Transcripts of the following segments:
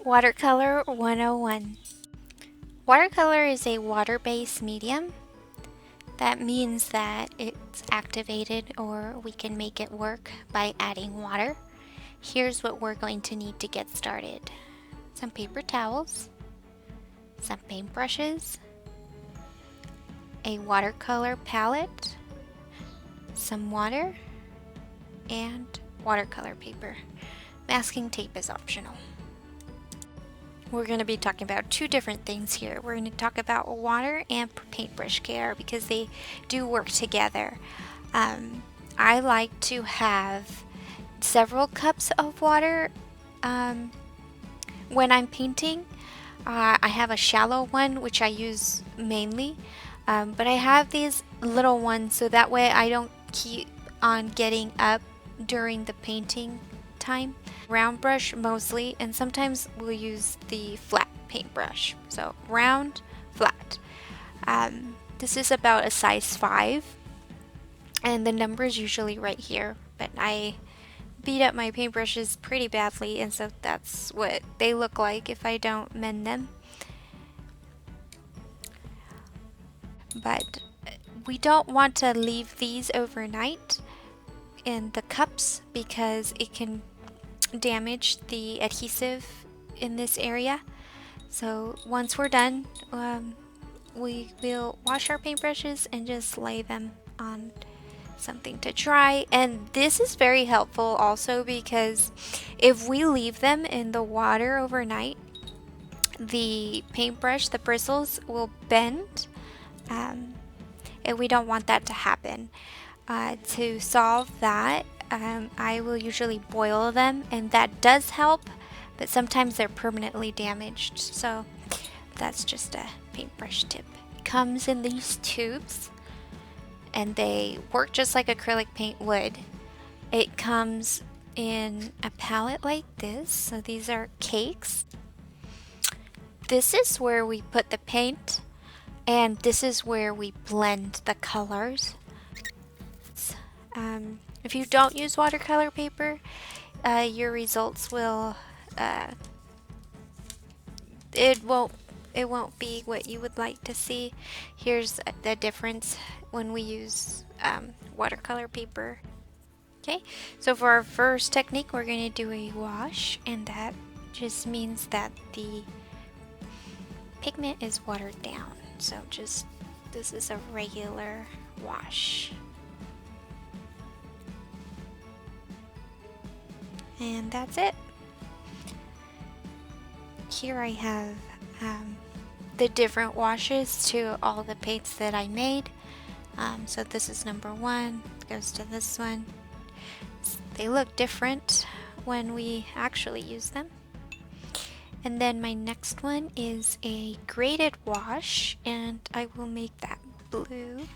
Watercolor 101. Watercolor is a water-based medium. That means that it's activated, or we can make it work by adding water. Here's what we're going to need to get started. Some paper towels, some paintbrushes, a watercolor palette, some water, and watercolor paper. Masking tape is optional. We're going to be talking about two different things here. We're going to talk about water and paintbrush care because they do work together. I like to have several cups of water when I'm painting. I have a shallow one which I use mainly, but I have these little ones so that way I don't keep on getting up during the painting time. Round brush mostly, and sometimes we'll use the flat paintbrush. So round, flat. This is about a size 5, and the number is usually right here, but I beat up my paintbrushes pretty badly, and so that's what they look like if I don't mend them. But we don't want to leave these overnight in the cups because it can damage the adhesive in this area. So once we're done, we will wash our paintbrushes and just lay them on something to dry. And this is very helpful also because if we leave them in the water overnight, the paintbrush, the bristles will bend, and we don't want that to happen. To solve that, I will usually boil them, and that does help, but sometimes they're permanently damaged, so that's just a paintbrush tip. It comes in these tubes, and they work just like acrylic paint would. It comes in a palette like this, so these are cakes. This is where we put the paint, and this is where we blend the colors. If you don't use watercolor paper, your results will it won't be what you would like to see. Here's the difference when we use watercolor paper. Okay, so for our first technique, we're going to do a wash, and that just means that the pigment is watered down. So just, this is a regular wash. And that's it. Here I have the different washes to all the paints that I made. So this is number 1, goes to this one. They look different when we actually use them. And then my next one is a graded wash, and I will make that blue.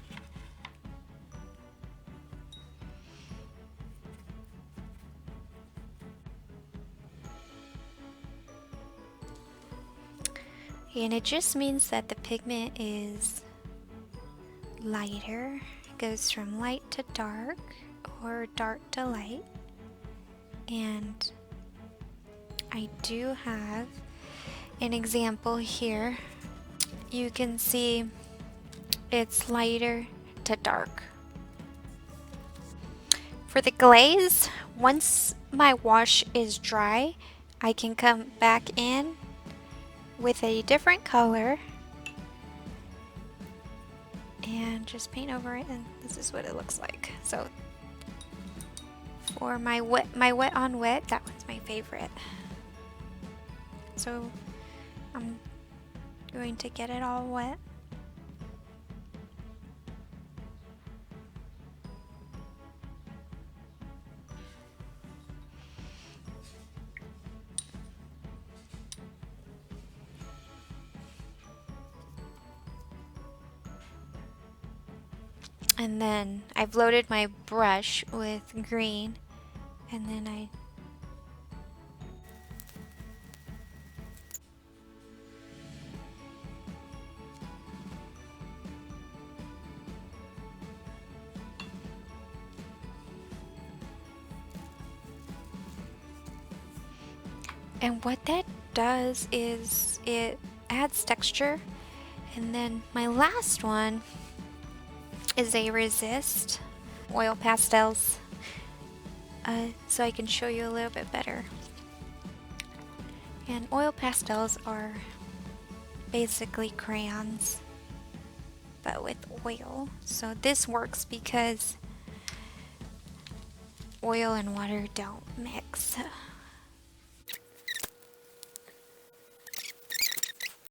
And it just means that the pigment is lighter. It goes from light to dark or dark to light. And I do have an example here. You can see it's lighter to dark. For the glaze, once my wash is dry, I can come back in with a different color and just paint over it, and this is what it looks like. So for my wet on wet, that one's my favorite. So I'm going to get it all wet. And then I've loaded my brush with green, and then and what that does is it adds texture. And then my last one is a resist oil pastels, so I can show you a little bit better. And oil pastels are basically crayons, but with oil. So this works because oil and water don't mix.